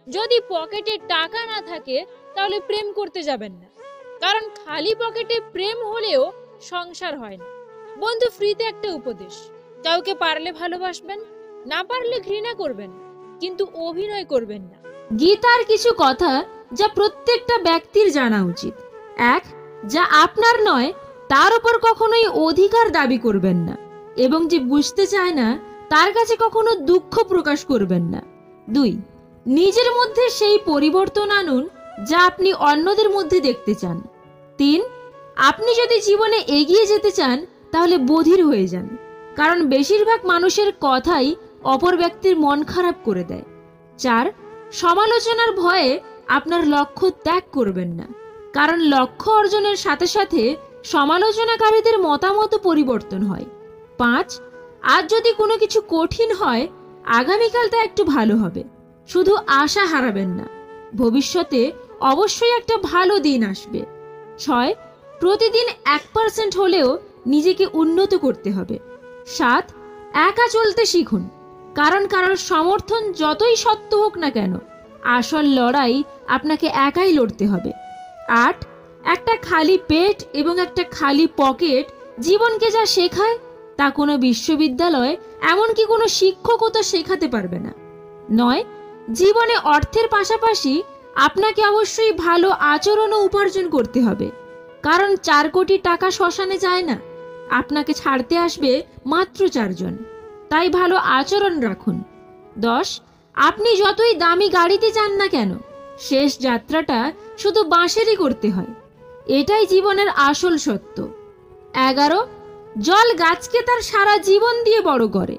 যদি পকেটে টাকা না থাকে তাহলে প্রেম করতে যাবেন না, কারণ খালি পকেটে প্রেম হলেও সংসার হয় না। বন্ধু, ফ্রিতে একটা উপদেশ, কাউকে পারলে ভালোবাসবেন, না পারলে ঘৃণা করবেন, কিন্তু অভিনয় করবেন না। গীতার কিছু কথা যা প্রত্যেকটা ব্যক্তির জানা উচিত। এক, যা আপনার নয় তার উপর কখনোই অধিকার দাবি করবেন না, এবং যে বুঝতে চায় না তার কাছে কখনো দুঃখ প্রকাশ করবেন না। দুই, নিজের মধ্যে সেই পরিবর্তন আনুন যা আপনি অন্যদের মধ্যে দেখতে চান। তিন, আপনি যদি জীবনে এগিয়ে যেতে চান তাহলে বধির হয়ে যান, কারণ বেশিরভাগ মানুষের কথাই অপর ব্যক্তির মন খারাপ করে দেয়। চার, সমালোচনার ভয়ে আপনার লক্ষ্য ত্যাগ করবেন না, কারণ লক্ষ্য অর্জনের সাথে সাথে সমালোচনাকারীদের মতামত পরিবর্তন হয়। পাঁচ, আজ যদি কোনো কিছু কঠিন হয় আগামীকাল তা একটু ভালো হবে, শুধু আশা হারাবেন না, ভবিষ্যতে অবশ্যই একটা ভালো দিন আসবে। ছয়, প্রতিদিন 1% হলেও নিজেকে উন্নত করতে হবে। সাত, একা চলতে শিখুন, কারণ কারোর সমর্থন যতই সত্য হোক না কেন আসল লড়াই আপনাকে একাই লড়তে হবে। আট, একটা খালি পেট এবং একটা খালি পকেট জীবনকে যা শেখায় তা কোনো বিশ্ববিদ্যালয় এমনকি কোনো শিক্ষকও তো শেখাতে পারবে না। নয়, জীবনে অর্থের পাশাপাশি আপনাকে অবশ্যই ভালো আচরণও উপার্জন করতে হবে, কারণ 4 কোটি টাকা শ্মশানে যায় না, আপনাকে ছাড়তে আসবে মাত্র 4 জন, তাই ভালো আচরণ রাখুন। 10, আপনি যতই দামি গাড়িতে যান না কেন শেষ যাত্রাটা শুধু বাঁশেরই করতে হয়, এটাই জীবনের আসল সত্য। 11, জল গাছকে তার সারা জীবন দিয়ে বড় করে,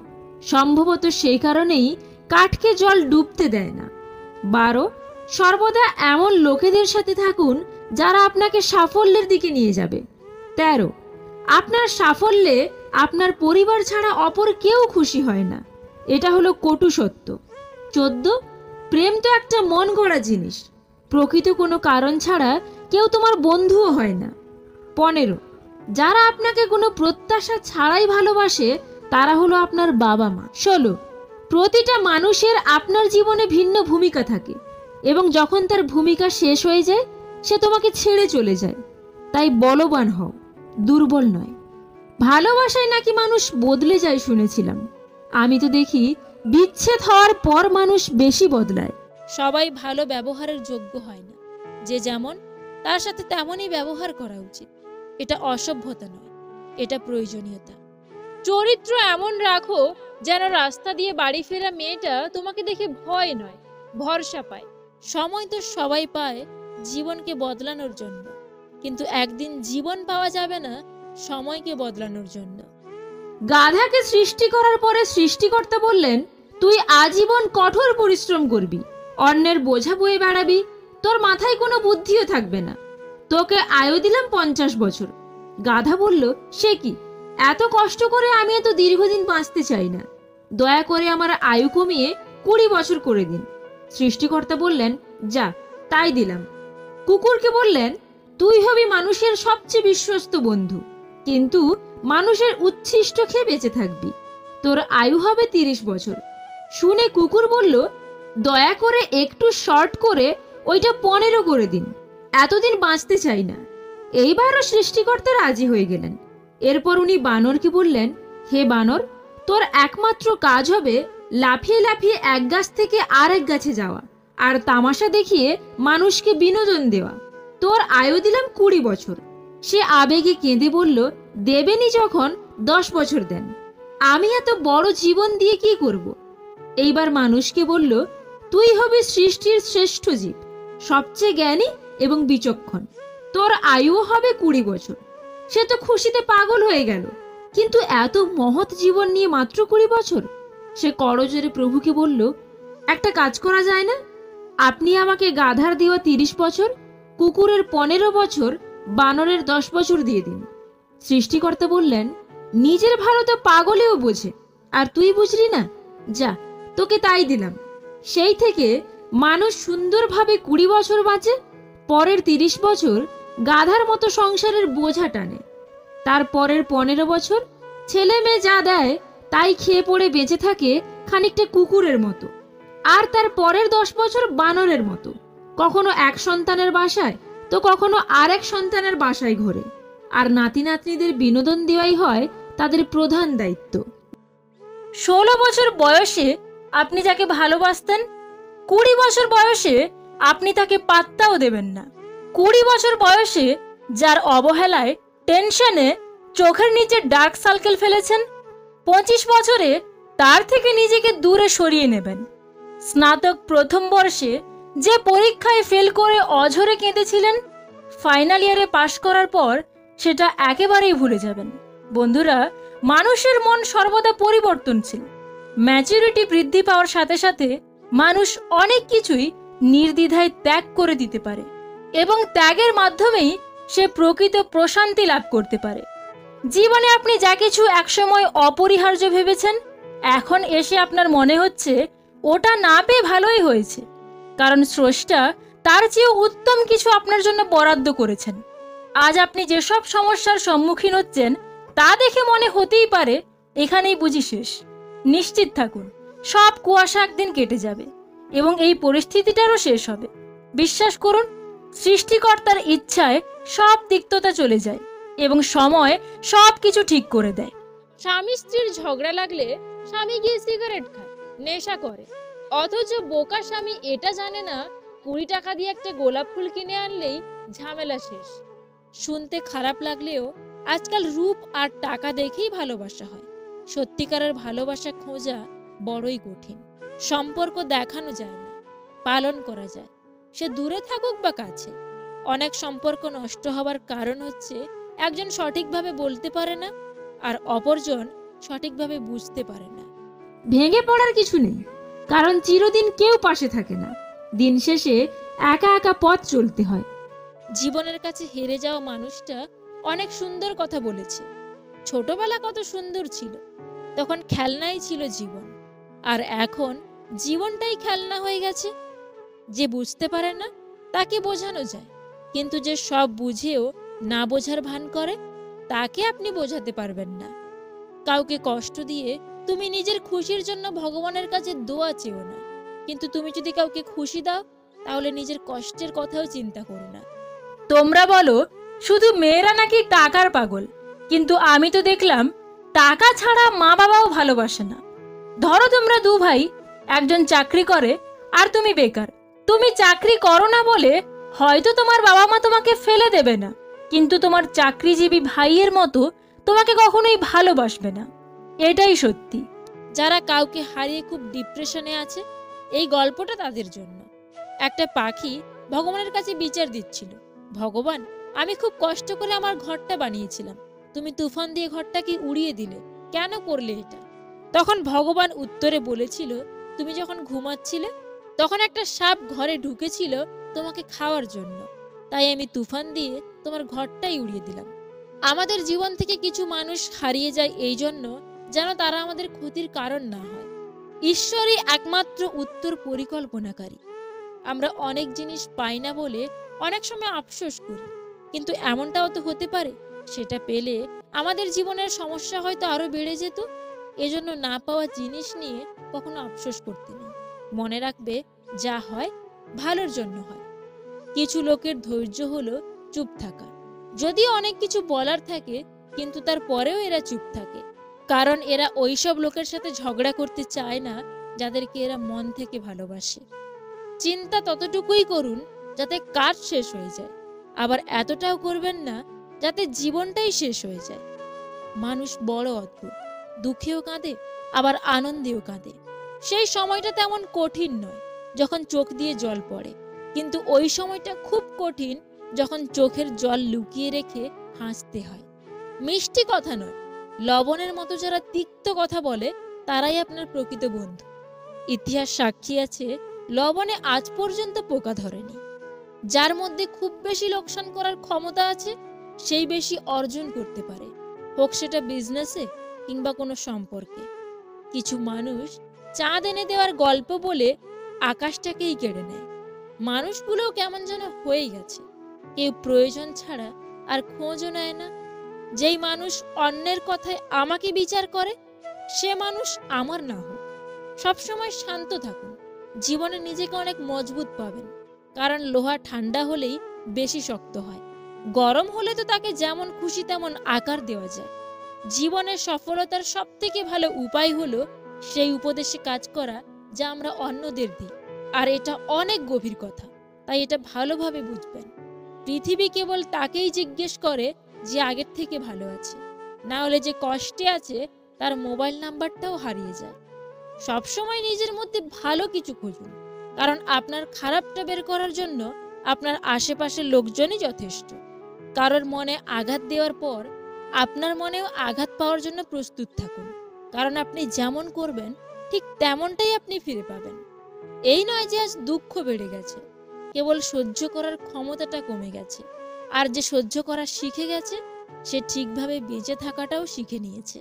সম্ভবত সেই কারণেই কাঠকে জল ডুবতে দেয় না। 12, সর্বদা এমন লোকেদের সাথে থাকুন যারা আপনাকে সাফল্যের দিকে নিয়ে যাবে। 13, আপনার সাফল্যে আপনার পরিবার ছাড়া অপর কেউ খুশি হয় না, এটা হলো কটু সত্য। 14, প্রেম তো একটা মন গড়া জিনিস, প্রকৃত কোনো কারণ ছাড়া কেউ তোমার বন্ধুও হয় না। 15, যারা আপনাকে কোনো প্রত্যাশা ছাড়াই ভালোবাসে তারা হলো আপনার বাবা মা। 16, প্রতিটা মানুষের আপনার জীবনে ভিন্ন ভূমিকা থাকে, এবং যখন তার ভূমিকা শেষ হয়ে যায় সে তোমাকে ছেড়ে চলে যায়, তাই বলবান হও, দুর্বল নয়। ভালোবাসায় নাকি মানুষ বদলে যায় শুনেছিলাম, আমি তো দেখি বিচ্ছেদ হওয়ার পর মানুষ বেশি বদলায়। সবাই ভালো ব্যবহারের যোগ্য হয় না, যে যেমন তার সাথে তেমনই ব্যবহার করা উচিত। এটা অসভ্যতা নয়, এটা প্রয়োজনীয়তা। চরিত্র এমন রাখো যেন রাস্তা দিয়ে বাড়ি ফেরা মেয়েটা তোমাকে দেখে ভয় নয় ভরসা পায়। সময় তো সবাই পায় জীবনকে বদলানোর জন্য, কিন্তু একদিন জীবন পাওয়া যাবে না সময়কে বদলানোর জন্য। গাধাকে সৃষ্টি করার পরে সৃষ্টিকর্তা বললেন, তুই আজীবন কঠোর পরিশ্রম করবি, অন্যের বোঝা বয়ে বেড়াবি, তোর মাথায় কোনো বুদ্ধিও থাকবে না, তোকে আয়ু দিলাম 50 বছর। গাধা বলল, সে কি, এত কষ্ট করে আমি এত দীর্ঘদিন বাঁচতে চাই না, দয়া করে আমার আয়ু কমিয়ে 20 বছর করে দিন। সৃষ্টিকর্তা বললেন, যা, তাই দিলাম। কুকুরকে বললেন, তুই হবি মানুষের সবচেয়ে বিশ্বস্ত বন্ধু, কিন্তু মানুষের উচ্ছিষ্ট খেয়ে বেঁচে থাকবি, তোর আয়ু হবে 30 বছর। শুনে কুকুর বলল, দয়া করে একটু শর্ট করে ওইটা 15 করে দিন, এতদিন বাঁচতে চাই না। এইবারও সৃষ্টিকর্তা রাজি হয়ে গেলেন। এরপর উনি বানরকে বললেন, হে বানর, তোর একমাত্র কাজ হবে লাফিয়ে লাফিয়ে এক গাছ থেকে আরেক গাছে যাওয়া আর তামাশা দেখিয়ে মানুষকে বিনোদন দেওয়া, তোর আয়ু দিলাম 20 বছর। সে আবেগে কেঁদে বলল, দেবেনি যখন 10 বছর দেন, আমি এত বড় জীবন দিয়ে কি করব। এইবার মানুষকে বলল, তুই হবি সৃষ্টির শ্রেষ্ঠ জীব, সবচেয়ে জ্ঞানী এবং বিচক্ষণ, তোর আয়ুও হবে 20 বছর। সে তো খুশিতে পাগল হয়ে গেল, কিন্তু এত মহৎ জীবন নিয়ে মাত্র 20 বছর। সে করজোরে প্রভুকে বলল, একটা কাজ করা যায় না, আপনি আমাকে গাধার দেওয়া 30 বছর, কুকুরের 15 বছর, বানরের 10 বছর দিয়ে দিন। সৃষ্টিকর্তা বললেন, নিজের ভালো তো পাগলেও বোঝে, আর তুই বুঝলি না, যা, তোকে তাই দিলাম। সেই থেকে মানুষ সুন্দরভাবে 20 বছর বাঁচে, পরের 30 বছর গাধার মতো সংসারের বোঝা টানে, তার পরের 15 বছর ছেলে মেয়ে যা দেয় তাই খেয়ে পড়ে বেঁচে থাকে খানিকটা কুকুরের মতো, আর তার পরের 10 বছর বানরের মতো, কখনো এক সন্তানের বাসায় তো কখনো আরেক সন্তানের বাসায় ঘোরে। আর নাতি নাতনিদের বিনোদন দেওয়াই হয় তাদের প্রধান দায়িত্ব। 16 বছর বয়সে আপনি যাকে ভালোবাসতেন, 20 বছর বয়সে আপনি তাকে পাত্তাও দেবেন না। 20 বছর বয়সে যার অবহেলায়, টেনশনে চোখের নিচে ডার্ক সার্কেল ফেলেছেন, 25 বছরে তার থেকে নিজেকে দূরে সরিয়ে নেবেন। স্নাতক প্রথম বর্ষে যে পরীক্ষায় ফেল করে অঝরে কেঁদেছিলেন, ফাইনাল ইয়ারে পাশ করার পর সেটা একেবারেই ভুলে যাবেন। বন্ধুরা, মানুষের মন সর্বদা পরিবর্তনশীল। ম্যাচুরিটি বৃদ্ধি পাওয়ার সাথে সাথে মানুষ অনেক কিছুই নির্দ্বিধায় ত্যাগ করে দিতে পারে এবং ত্যাগের মাধ্যমেই সে প্রকৃত প্রশান্তি লাভ করতে পারে। জীবনে আপনি যা কিছু একসময় অপরিহার্য ভেবেছেন, এখন এসে আপনার মনে হচ্ছে ওটা না পেয়ে ভালোই হয়েছে, কারণ স্রষ্টা তার চেয়েও উত্তম কিছু আপনার জন্য বরাদ্দ করেছেন। আজ আপনি যেসব সমস্যার সম্মুখীন হচ্ছেন তা দেখে মনে হতেই পারে এখানেই বুঝি শেষ। নিশ্চিত থাকুন, সব কুয়াশা একদিন কেটে যাবে এবং এই পরিস্থিতিটারও শেষ হবে। বিশ্বাস করুন, সৃষ্টিকর্তার ইচ্ছায় সব তিক্ততা চলে যায় এবং সময় সব কিছু ঠিক করে দেয়। স্বামী স্ত্রীর ঝগড়া লাগলে স্বামী গিয়ে সিগারেট খায়, নেশা করে, অথচ বোকা স্বামী এটা জানে না 20 টাকা দিয়ে একটা গোলাপ ফুল কিনে আনলেই ঝামেলা শেষ। শুনতে খারাপ লাগলেও আজকাল রূপ আর টাকা দেখেই ভালোবাসা হয়। সত্যিকারের ভালোবাসা খোঁজা বড়ই কঠিন। সম্পর্ক দেখানো যায় না, পালন করা যায়, সে দূরে থাকুক বা কাছে। অনেক সম্পর্ক নষ্ট হবার কারণ হচ্ছে একজন সঠিকভাবে বলতে পারে না আর অপরজন সঠিকভাবে বুঝতে পারে না। ভেঙে পড়ার কিছু নেই, কারণ চিরদিন কেউ পাশে থাকে না। দিন শেষে একা একা পথ চলতে হয়। জীবনের কাছে হেরে যাওয়া মানুষটা অনেক সুন্দর কথা বলেছে। ছোটবেলা কত সুন্দর ছিল, তখন খেলনাই ছিল জীবন, আর এখন জীবনটাই খেলনা হয়ে গেছে। যে বুঝতে পারে না তাকে বোঝানো যায়, কিন্তু যে সব বুঝেও না বোঝার ভান করে তাকে আপনি বোঝাতে পারবেন না। কাউকে কষ্ট দিয়ে তুমি নিজের খুশির জন্য ভগবানের কাছে দোয়া চেও না, কিন্তু তুমি যদি কাউকে খুশি দাও তাহলে নিজের কষ্টের কথাও চিন্তা করো না। তোমরা বলো শুধু মেয়েরা নাকি টাকার পাগল, কিন্তু আমি তো দেখলাম টাকা ছাড়া মা বাবাও ভালোবাসে না। ধরো তোমরা 2 ভাই, একজন চাকরি করে আর তুমি বেকার। তুমি চাকরি করো না বলে হয়তো তোমার বাবা মা তোমাকে ফেলে দেবে না, কিন্তু তোমার চাকরিজীবী ভাইয়ের মতো তোমাকে কখনোই ভালোবাসবে না। এটাই সত্যি। যারা কাউকে হারিয়ে খুব ডিপ্রেশনে আছে, এই গল্পটা তাদের জন্য। একটা পাখি ভগবানের কাছে বিচার দিচ্ছিল, ভগবান, আমি খুব কষ্ট করে আমার ঘরটা বানিয়েছিলাম, তুমি তুফান দিয়ে ঘরটাকে উড়িয়ে দিলে, কেন করলে এটা? তখন ভগবান উত্তরে বলেছিল, তুমি যখন ঘুমাচ্ছিলে তখন একটা সাপ ঘরে ঢুকেছিল তোমাকে খাওয়ার জন্য, তাই আমি তুফান দিয়ে তোমার ঘরটাই উড়িয়ে দিলাম। আমাদের জীবন থেকে কিছু মানুষ হারিয়ে যায় এই জন্য যেন তারা আমাদের ক্ষতির কারণ না হয়। ঈশ্বরই একমাত্র উত্তর পরিকল্পনাকারী। আমরা অনেক জিনিস পাই না বলে অনেক সময় আফসোস করি, কিন্তু এমনটাও তো হতে পারে সেটা পেলে আমাদের জীবনের সমস্যা হয়তো আরো বেড়ে যেত। এজন্য না পাওয়া জিনিস নিয়ে কখনো আফসোস করতে নেই। মনে রাখবে, যা হয় ভালোর জন্য হয়। কিছু লোকের ধৈর্য হলো চুপ থাকা। যদিও অনেক কিছু বলার থাকে, কিন্তু তারপরেও এরা চুপ থাকে, কারণ এরা ওইসব লোকের সাথে ঝগড়া করতে চায় না যাদেরকে এরা মন থেকে ভালোবাসে। চিন্তা ততটুকুই করুন যাতে কাজ শেষ হয়ে যায়, আবার এতটাও করবেন না যাতে জীবনটাই শেষ হয়ে যায়। মানুষ বড় অদ্ভুত, দুঃখেও কাঁদে আবার আনন্দেও কাঁদে। সেই সময়টা তেমন কঠিন নয় যখন চোখ দিয়ে জল পড়ে, কিন্তু ওই সময়টা খুব কঠিন যখন চোখের জল লুকিয়ে রেখে হাসতে হয়। মিষ্টি কথা নয়, লবণের মতো যারা তিক্ত কথা বলে তারাই আপনার প্রকৃত বন্ধু। ইতিহাস সাক্ষী আছে, লবণে আজ পর্যন্ত পোকা ধরেনি। যার মধ্যে খুব বেশি লোকসান করার ক্ষমতা আছে সেই বেশি অর্জন করতে পারে, হোক সেটা বিজনেসে কিংবা কোনো সম্পর্কে। কিছু মানুষ চাঁদ এনে দেওয়ার গল্প বলে আকাশটাকেই কেড়ে নেয়। মানুষগুলোও কেমন যেন হয়ে গেছে, কেউ প্রয়োজন ছাড়া আর খোঁজও নেয় না। যেই মানুষ অন্যের কথায় আমাকে বিচার করে সে মানুষ আমার না হোক। সবসময় শান্ত থাকুন, জীবনে নিজেকে অনেক মজবুত পাবেন, কারণ লোহা ঠান্ডা হলেই বেশি শক্ত হয়, গরম হলে তো তাকে যেমন খুশি তেমন আকার দেওয়া যায়। জীবনের সফলতার সবথেকে ভালো উপায় হলো সেই উপদেশে কাজ করা যা আমরা অন্যদের দিই। আর এটা অনেক গভীর কথা, তাই এটা ভালোভাবে বুঝবেন। পৃথিবী কেবল তাকেই জিজ্ঞেস করে যে আগের থেকে ভালো আছে, না হলে যে কষ্টে আছে তার মোবাইল নাম্বারটাও হারিয়ে যায়। সবসময় নিজের মধ্যে ভালো কিছু খুঁজুন, কারণ আপনার খারাপটা বের করার জন্য আপনার আশেপাশের লোকজনই যথেষ্ট। কারোর মনে আঘাত দেওয়ার পর আপনার মনেও আঘাত পাওয়ার জন্য প্রস্তুত থাকুন, কারণ আপনি যেমন করবেন ঠিক তেমনটাই আপনি ফিরে পাবেন। এই নয় যে আজ দুঃখ বেড়ে গেছে, কেবল সহ্য করার ক্ষমতাটা কমে গেছে। আর যে সহ্য করা শিখে গেছে সে ঠিকভাবে বেঁচে থাকাটাও শিখে নিয়েছে।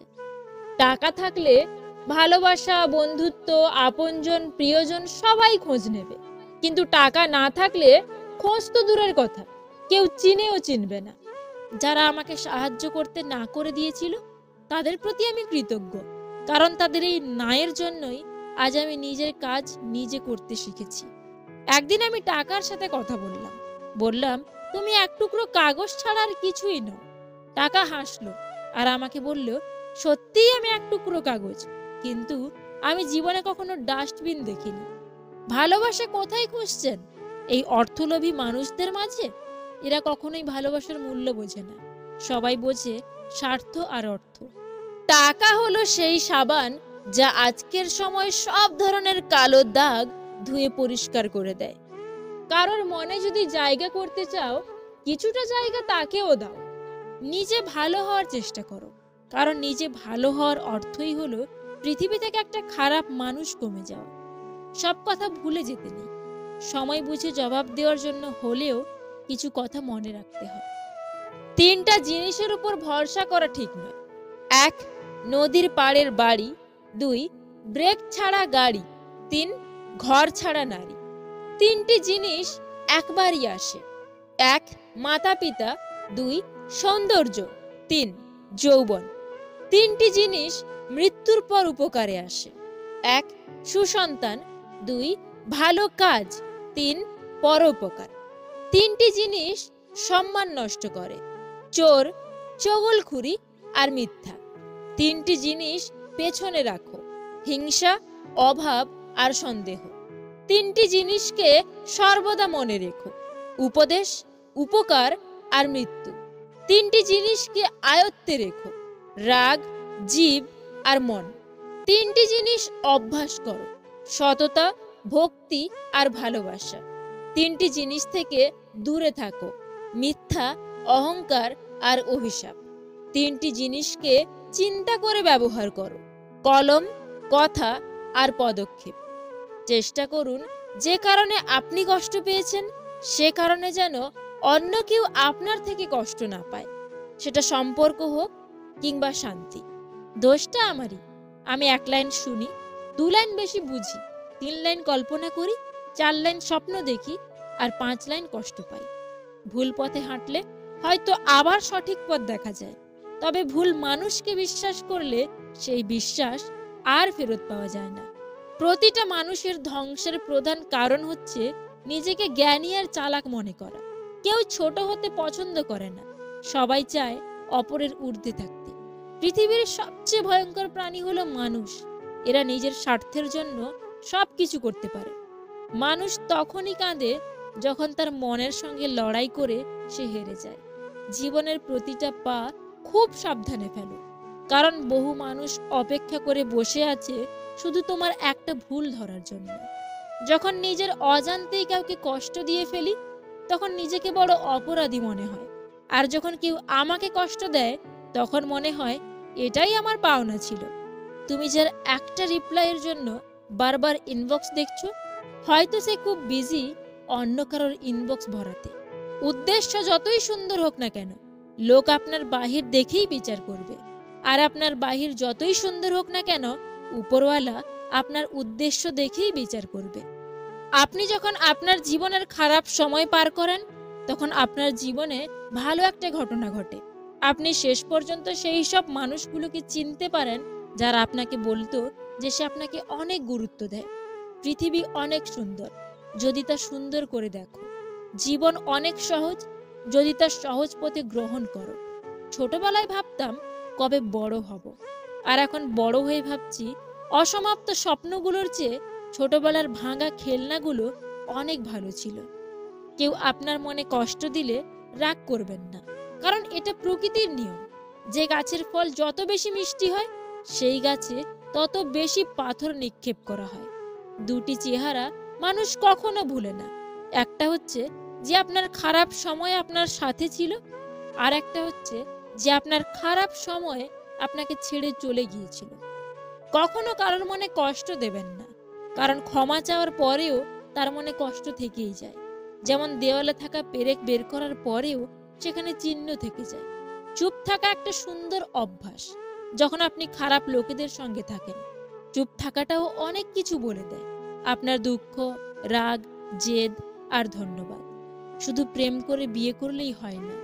টাকা থাকলে ভালোবাসা, বন্ধুত্ব, আপনজন, প্রিয়জন সবাই খোঁজ নেবে, কিন্তু টাকা না থাকলে খোঁজ তো দূরের কথা, কেউ চিনেও চিনবে না। যারা আমাকে সাহায্য করতে না করে দিয়েছিল তাদের প্রতি আমি কৃতজ্ঞ, কারণ তাদের এই নায়ের জন্যই আজ আমি নিজের কাজ নিজে করতে শিখেছি। একদিন আমি টাকার সাথে কথা বললাম, তুমি এক টুকরো কাগজ ছাড়া আর কিছুই নও। টাকা হাসলো আর আমাকে বলল, সত্যিই আমি এক টুকরো কাগজ, কিন্তু আমি জীবনে কখনো ডাস্টবিন দেখিনি। ভালোবাসা কোথায় খুঁজছেন? এই অর্থলোভী মানুষদের মাঝে? এরা কখনোই ভালোবাসার মূল্য বোঝে না, সবাই বোঝে স্বার্থ আর অর্থ। টাকা হলো সেই সাবান যা আজকের সময় সব ধরনের কালো দাগ ধুয়ে পরিষ্কার করে দেয়। কারোর মনে যদি জায়গা করতে চাও, কিছুটা জায়গা তাকেও দাও। নিজে ভালো হওয়ার চেষ্টা করো, কারণ নিজে ভালো হওয়ার অর্থই হলো পৃথিবী থেকে একটা খারাপ মানুষ কমে যাওয়া। সব কথা ভুলে যেতে নেই, সময় বুঝে জবাব দেওয়ার জন্য হলেও কিছু কথা মনে রাখতে হয়। 3টা জিনিসের উপর ভরসা করা ঠিক নয়। 1. নদীর পাড়ের বাড়ি। 2. ব্রেক ছাড়া গাড়ি। 3. ঘর ছাড়া নারী। 3টি জিনিস একবারই আসে। 1. মাতা পিতা। 2. সৌন্দর্য। 3. যৌবন। 3টি জিনিস মৃত্যুর পর উপকারে আসে। 1. সুসন্তান। 2. ভালো কাজ। 3. পরোপকার। 3টি জিনিস সম্মান নষ্ট করে: চোর, চগলখুরি আর মিথ্যা। 3টি জিনিস পেছনে রাখো: হিংসা, অভাব আর সন্দেহ। 3টি জিনিসকে সর্বদা মনে রেখো: উপদেশ, উপকার আর মৃত্যু। 3টি জিনিসকে আয়ত্তে রেখো: রাগ, জীব আর মন। 3টি জিনিস অভ্যাস করো: সততা, ভক্তি আর ভালোবাসা। 3টি জিনিস থেকে দূরে থাকো: মিথ্যা, অহংকার আর অভিশাপ। 3টি জিনিসকে চিন্তা করে ব্যবহার করো: কলম, কথা আর পদক্ষেপ। চেষ্টা করুন যে কারণে আপনি কষ্ট পেয়েছেন সে কারণে যেন অন্য কেউ আপনার থেকে কষ্ট না পায়, সেটা সম্পর্ক হোক কিংবা শান্তি। দোষটা আমারই। আমি 1 লাইন শুনি, 2 লাইন বেশি বুঝি, 3 লাইন কল্পনা করি, 4 লাইন স্বপ্ন দেখি আর 5 লাইন কষ্ট পাই। ভুল পথে হাঁটলে হয়তো আবার সঠিক পথ দেখা যায়, তবে ভুল মানুষকে বিশ্বাস করলে সেই বিশ্বাস আর ফেরত পাওয়া যায় না। প্রতিটা মানুষের ধ্বংসের প্রধান কারণ হচ্ছে নিজেকে জ্ঞানী আর চালাক মনে করা। কেউ ছোট হতে পছন্দ করে না, সবাই চায় অপরের ঊর্ধ্বে থাকতে। পৃথিবীর সবচেয়ে ভয়ঙ্কর প্রাণী হলো মানুষ। এরা নিজের স্বার্থের জন্য সবকিছু করতে পারে। মানুষ তখনই কাঁদে যখন তার মনের সঙ্গে লড়াই করে সে হেরে যায়। জীবনের প্রতিটা পা খুব সাবধানে ফেলো, কারণ বহু মানুষ অপেক্ষা করে বসে আছে শুধু তোমার একটা ভুল ধরার জন্য। যখন নিজের অজান্তেই কাউকে কষ্ট দিয়ে ফেলি তখন নিজেকে বড় অপরাধী মনে হয়, আর যখন কেউ আমাকে কষ্ট দেয় তখন মনে হয় এটাই আমার পাওনা ছিল। তুমি যার একটা রিপ্লাইয়ের জন্য বারবার ইনবক্স দেখছো, হয়তো সে খুব বিজি অন্য কারোর ইনবক্স ভরাতে। উদ্দেশ্য যতই সুন্দর হোক না কেন, লোক আপনার বাহির দেখেই বিচার করবে, আর আপনার বাহির যতই সুন্দর হোক না কেন, উপরওয়ালা আপনার উদ্দেশ্য দেখেই বিচার করবে। আপনি যখন আপনার জীবনের খারাপ সময় পার করেন তখন আপনার জীবনে ভালো একটা ঘটনা ঘটে। আপনি শেষ পর্যন্ত সেই সব মানুষগুলোকে চিনতে পারেন যারা আপনাকে বলতো যে সে আপনাকে অনেক গুরুত্ব দেয়। পৃথিবী অনেক সুন্দর যদি তা সুন্দর করে দেখো। জীবন অনেক সহজ যদি তা সহজ পথে গ্রহণ করো। ছোটবেলায় ভাবতাম কবে বড় হব, আর এখন বড় হয়ে ভাবছি অসমাপ্ত স্বপ্নগুলোর চেয়ে ছোটবেলার ভাঙা খেলনাগুলো অনেক ভালো ছিল। কেউ আপনার মনে কষ্ট দিলে রাগ করবেন না, কারণ এটা প্রকৃতির নিয়ম। যে গাছের ফল যত বেশি মিষ্টি হয় সেই গাছে তত বেশি পাথর নিক্ষেপ করা হয়। দুটি চেহারা মানুষ কখনো ভুলে না। একটা হচ্ছে যে আপনার খারাপ সময় আপনার সাথে ছিল, আর একটা হচ্ছে যে আপনার খারাপ সময়ে আপনাকে ছেড়ে চলে গিয়েছিল। কখনো কারোর মনে কষ্ট দেবেন না, কারণ ক্ষমা চাওয়ার পরেও তার মনে কষ্ট থেকেই যায়। যেমন দেওয়ালে থাকা পেরেক বের করার পরেও সেখানে চিহ্ন থেকে যায়। চুপ থাকা একটা সুন্দর অভ্যাস। যখন আপনি খারাপ লোকেদের সঙ্গে থাকেন, চুপ থাকাটাও অনেক কিছু বলে দেয়। আপনার দুঃখ, রাগ, জেদ আর ধন্যবাদ। শুধু প্রেম করে বিয়ে করলেই হয় না,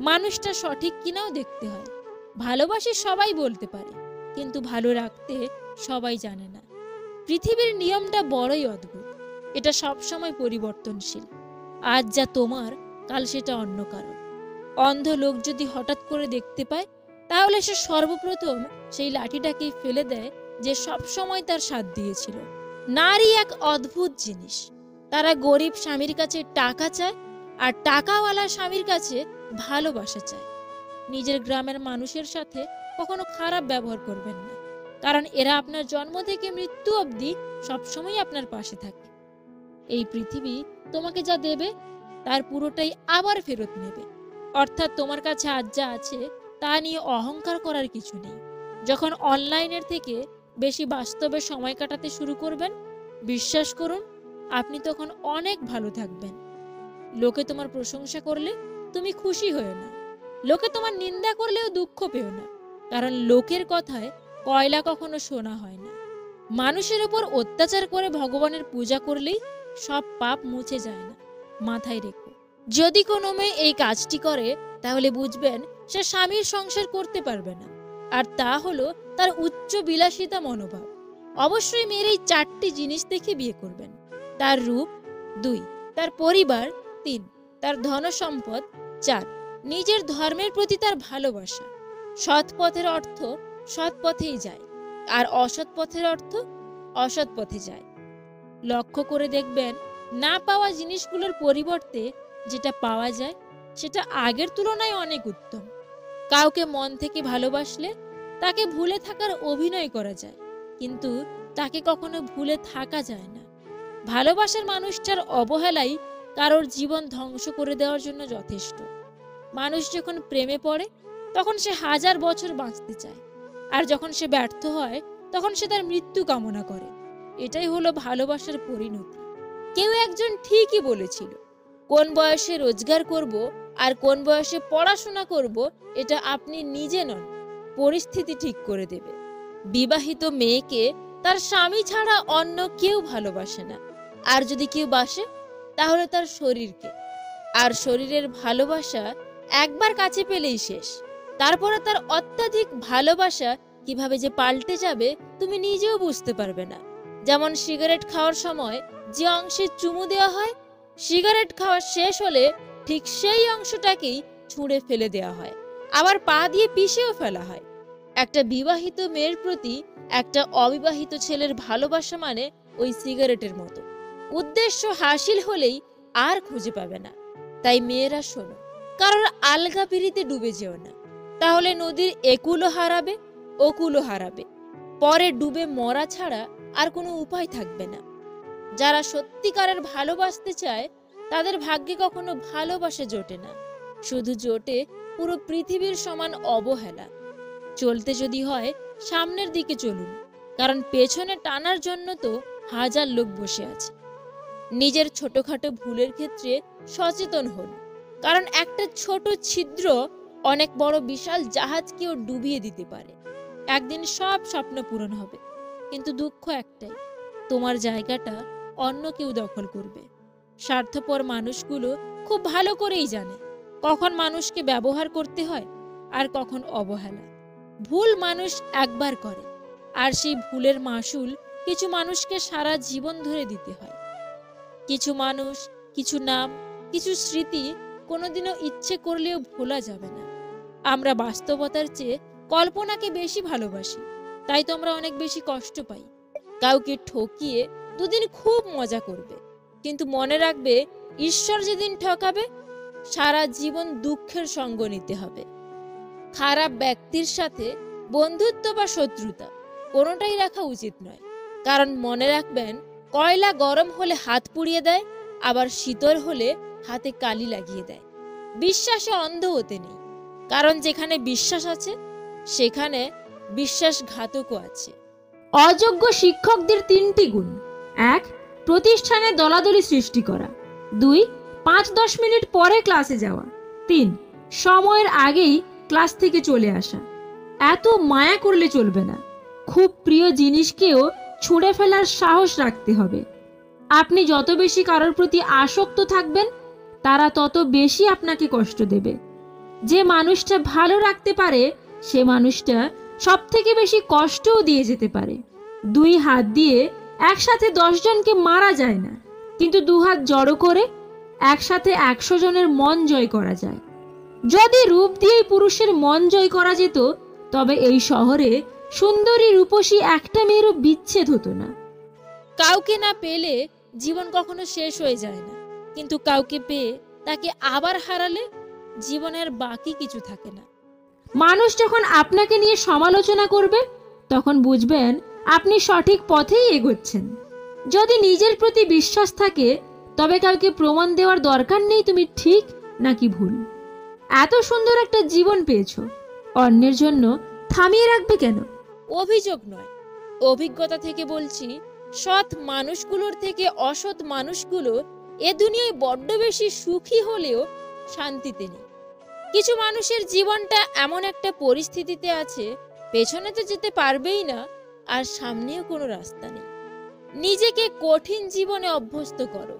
মানুষটা সঠিক কিনাও দেখতে হয়। ভালোবাসি সবাই বলতে পারে, কিন্তু ভালো রাখতে সবাই জানে না। পৃথিবীর নিয়মটা বড়ই অদ্ভুত। এটা সবসময় পরিবর্তনশীল। আজ যা তোমার, কাল সেটা অন্য কারো। অন্ধ লোক যদি হঠাৎ করে দেখতে পায়, তাহলে সে সর্বপ্রথম সেই লাঠিটাকেই ফেলে দেয় যে সবসময় তার সাথ দিয়েছিল। নারী এক অদ্ভুত জিনিস। তারা গরিব স্বামীর কাছে টাকা চায়, আর টাকাওয়ালা স্বামীর কাছে ভালোবাসা চায়। নিজের গ্রামের মানুষের সাথে কখনো খারাপ ব্যবহার করবেন না, কারণ এরা আপনার জন্ম থেকে মৃত্যু অবধি সবসময় আপনার পাশে থাকে। এই পৃথিবী তোমাকে যা দেবে তার পুরোটাই আবার ফেরত নেবে। অর্থাৎ তোমার কাছে আজ যা আছে তা নিয়ে অহংকার করার কিছু নেই। যখন অনলাইনের থেকে বেশি বাস্তবে সময় কাটাতে শুরু করবেন, বিশ্বাস করুন আপনি তখন অনেক ভালো থাকবেন। লোকে তোমার প্রশংসা করলে তুমি খুশি হও না, লোকে তোমার নিন্দা করলেও দুঃখ পেও না, কারণ লোকের কথায় কয়লা কখনো শোনা হয় না। মানুষের উপর অত্যাচার করে ভগবানের পূজা করলেই সব পাপ মুছে যায় না, মাথায় রেখো। যদি কোনো মেয়ে এই কাজটি করে তাহলে বুঝবেন সে স্বামীর সংসার করতে পারবে না, আর তা হলো তার উচ্চ বিলাসিতা মনোভাব। অবশ্যই মেয়ের এই 4টি জিনিস দেখে বিয়ে করবেন: তার রূপ, 2 তার পরিবার, 3 তার ধন সম্পদ, 4 নিজের ধর্মের প্রতি তার ভালোবাসা। সৎ পথের অর্থ সৎ পথেই যায়, আর অসৎ পথের অর্থ অসৎ পথে যায়। লক্ষ্য করে দেখবেন না পাওয়া জিনিসগুলোর পরিবর্তে যেটা পাওয়া যায় সেটা আগের তুলনায় অনেক উত্তম। কাউকে মন থেকে ভালোবাসলে তাকে ভুলে থাকার অভিনয় করা যায়, কিন্তু তাকে কখনো ভুলে থাকা যায় না। ভালোবাসার মানুষটার অবহেলাই কারোর জীবন ধ্বংস করে দেওয়ার জন্য যথেষ্ট। মানুষ যখন প্রেমে পড়ে তখন সে 1000 বছর বাঁচতে চায়, আর যখন সে ব্যর্থ হয় তখন সে তার মৃত্যু কামনা করে। এটাই হলো ভালোবাসার পরিণতি। কেউ একজন ঠিকই বলেছিল, কোন বয়সে রোজগার করব আর কোন বয়সে পড়াশোনা করব এটা আপনি নিজে নন, পরিস্থিতি ঠিক করে দেবে। বিবাহিত মেয়েকে তার স্বামী ছাড়া অন্য কেউ ভালোবাসে না, আর যদি কেউ বাসে তাহলে তার শরীরকে। আর শরীরের ভালোবাসা একবার কাছে পেলেই শেষ। তারপরে তার অত্যাধিক ভালোবাসা কিভাবে যে পাল্টে যাবে তুমি নিজেও বুঝতে পারবে না। যেমন সিগারেট খাওয়ার সময় যে অংশে চুমু দেওয়া হয়, সিগারেট খাওয়া শেষ হলে ঠিক সেই অংশটাকেই ছুঁড়ে ফেলে দেওয়া হয়, আবার পা দিয়ে পিষেও ফেলা হয়। একটা বিবাহিত মেয়ের প্রতি একটা অবিবাহিত ছেলের ভালোবাসা মানে ওই সিগারেটের মতো, উদ্দেশ্য হাসিল হলেই আর খুঁজে পাবে না। তাই মেয়েরা শোনো, কারোর আলগা পিড়িতে ডুবে যেও না, তাহলে নদীর একুলও হারাবে ওকুলও হারাবে, পরে ডুবে মরা ছাড়া আর কোনো উপায় থাকবে না। যারা সত্যিকারের ভালোবাসতে চায় তাদের ভাগ্যে কখনো ভালোবাসা জোটে না, শুধু জোটে পুরো পৃথিবীর সমান অবহেলা। চলতে যদি হয় সামনের দিকে চলুন, কারণ পেছনে টানার জন্য তো 1000 লোক বসে আছে। নিজের ছোটখাটো ভুলের ক্ষেত্রে সচেতন হন, কারণ একটা ছোট ছিদ্র অনেক বড় বিশাল জাহাজকেও ডুবিয়ে দিতে পারে। একদিন সব স্বপ্ন পূরণ হবে, কিন্তু দুঃখ একটাই, তোমার জায়গাটা অন্য কেউ দখল করবে। স্বার্থপর মানুষগুলো খুব ভালো করেই জানে কখন মানুষকে ব্যবহার করতে হয় আর কখন অবহেলা। ভুল মানুষ একবার করে, আর সেই ভুলের মাসুল কিছু মানুষকে সারা জীবন ধরে দিতে হয়। কিছু মানুষ, কিছু নাম, কিছু স্মৃতি কোনোদিনও ইচ্ছে করলেও ভোলা যাবে না। আমরা বাস্তবতার চেয়ে কল্পনাকে বেশি ভালোবাসি, তাই তো আমরা অনেক বেশি কষ্ট পাই। কাউকে ঠকিয়ে দুদিন খুব মজা করবে, কিন্তু মনে রাখবে ঈশ্বর যেদিন ঠকাবে সারা জীবন দুঃখের সঙ্গ নিতে হবে। খারাপ ব্যক্তির সাথে বন্ধুত্ব বা শত্রুতা কোনোটাই রাখা উচিত নয়, কারণ মনে রাখবেন কয়লা গরম হলে হাত পুড়িয়ে দেয়, আবার শীতল হলে হাতে কালি লাগিয়ে দেয়। বিশ্বাসে অন্ধ হতে নেই, কারণ যেখানে বিশ্বাস আছে সেখানে বিশ্বাসঘাতকও আছে। অযোগ্য শিক্ষকদের 3টি গুণ: 1. প্রতিষ্ঠানে দলাদলি সৃষ্টি করা। 2. 5-10 মিনিট পরে ক্লাসে যাওয়া। 3. সময়ের আগেই ক্লাস থেকে চলে আসা। এত মায়া করলে চলবে না। খুব প্রিয় জিনিসকেও ছুঁড়ে ফেলার সাহস রাখতে হবে। আপনি যত বেশি কারোর প্রতি আসক্ত থাকবেন, তারা তত বেশি আপনাকে কষ্ট দেবে। যে মানুষটা ভালো রাখতে পারে সে মানুষটা সব থেকে বেশি কষ্টও দিয়ে যেতে পারে। 2 হাত দিয়ে একসাথে 10 জনকে মারা যায় না, কিন্তু 2 হাত জড়ো করে একসাথে 100 জনের মন জয় করা যায়। যদি রূপ দিয়েই পুরুষের মন জয় করা যেত, তবে এই শহরে সুন্দরী রূপসী একটা মেয়েরও বিচ্ছেদ হতো না। কাউকে না পেলে জীবন কখনো শেষ হয়ে যায় না, কিন্তু কাউকে পেয়ে তাকে আবার হারালে জীবনের বাকি কিছু থাকে না। মানুষ যখন আপনাকে নিয়ে সমালোচনা করবে, তখন বুঝবেন আপনি সঠিক পথেই এগোচ্ছেন। যদি নিজের প্রতি বিশ্বাস থাকে, তবে কাউকে প্রমাণ দেওয়ার দরকার নেই তুমি ঠিক নাকি ভুল। এত সুন্দর একটা জীবন পেয়েছো, অন্যের জন্য থামিয়ে রাখবে কেন? অভিযোগ নয়, অভিজ্ঞতা থেকে বলছি, সৎ মানুষগুলোর থেকে অসৎ মানুষগুলো এ দুনিয়ায় বড্ড বেশি সুখী হলেও শান্তিতে নেই। কিছু মানুষের জীবনটা এমন একটা পরিস্থিতিতে আছে, পেছনে তো যেতে পারবেই না, আর সামনেও কোনো রাস্তা নেই। নিজেকে কঠিন জীবনে অভ্যস্ত করো,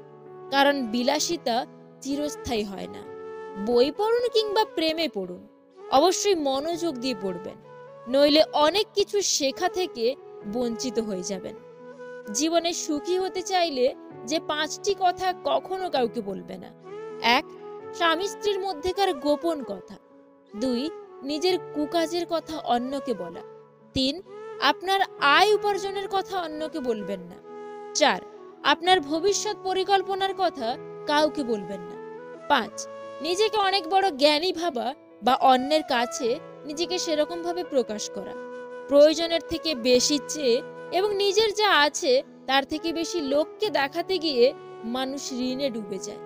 কারণ বিলাসিতা চিরস্থায়ী হয় না। বই পড়ুন কিংবা প্রেমে পড়ুন, অবশ্যই মনোযোগ দিয়ে পড়বেন, নইলে অনেক কিছু শেখা থেকে বঞ্চিত হয়ে যাবেন। জীবনে সুখী হতে চাইলে যে 5টি কথা কখনো কাউকে বলবে না: 1. স্বামী স্ত্রীর মধ্যেকার গোপন কথা। 2. নিজের কুকাজের কথা অন্যকে বলা। 3. আপনার আয় উপার্জনের কথা অন্যকে বলবেন না। 4. আপনার ভবিষ্যৎ পরিকল্পনার কথা কাউকে বলবেন না। 5. নিজেকে অনেক বড় জ্ঞানী ভাবা বা অন্যের কাছে নিজেকে সেরকম ভাবে প্রকাশ করা। প্রয়োজনের থেকে বেশি চেয়ে এবং নিজের যা আছে তার থেকে বেশি লোককে দেখাতে গিয়ে মানুষ ঋণে ডুবে যায়।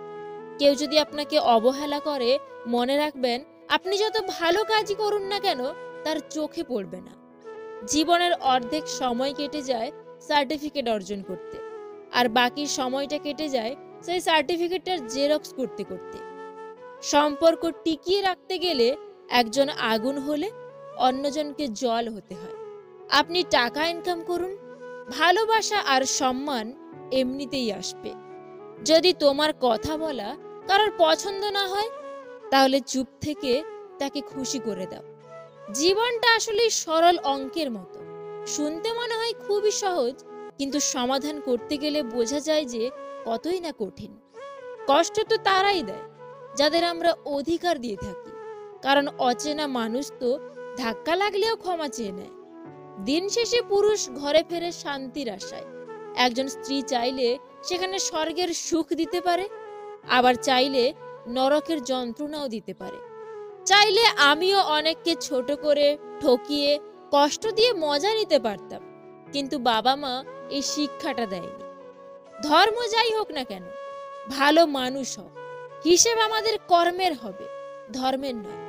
কেউ যদি আপনাকে অবহেলা করে, মনে রাখবেন আপনি যত ভালো কাজই করুন না কেন তার চোখে পড়বে না। জীবনের অর্ধেক সময় কেটে যায় সার্টিফিকেট অর্জন করতে, আর বাকি সময়টা কেটে যায় সেই সার্টিফিকেটটার জেরক্স করতে করতে। সম্পর্ক টিকিয়ে রাখতে গেলে একজন আগুন হলে অন্যজনকে জল হতে হয়। আপনি টাকা ইনকাম করুন, ভালোবাসা আর সম্মান এমনিতেই আসবে। যদি তোমার কথা বলা কারোর পছন্দ না হয়, তাহলে চুপ থেকে তাকে খুশি করে দাও। জীবনটা আসলে সরল অঙ্কের মতো, শুনতে মনে হয় খুবই সহজ, কিন্তু সমাধান করতে গেলে বোঝা যায় যে কতই না কঠিন। কষ্ট তো তারাই দেয় যাদের আমরা অধিকার দিয়ে থাকি, কারণ অচেনা মানুষ তো ধাক্কা লাগলেও ক্ষমা চেয়ে নেয়। দিন শেষে পুরুষ ঘরে ফেরে শান্তির আশায়। একজন স্ত্রী চাইলে সেখানে স্বর্গের সুখ দিতে পারে, আবার চাইলে নরকের যন্ত্রণাও দিতে পারে। চাইলে আমিও অনেককে ছোট করে, ঠকিয়ে, কষ্ট দিয়ে মজা নিতে পারতাম, কিন্তু বাবা মা এই শিক্ষাটা দেয়নি। ধর্ম যাই হোক না কেন, ভালো মানুষ হোক, হিসেব আমাদের কর্মের হবে, ধর্মের নয়।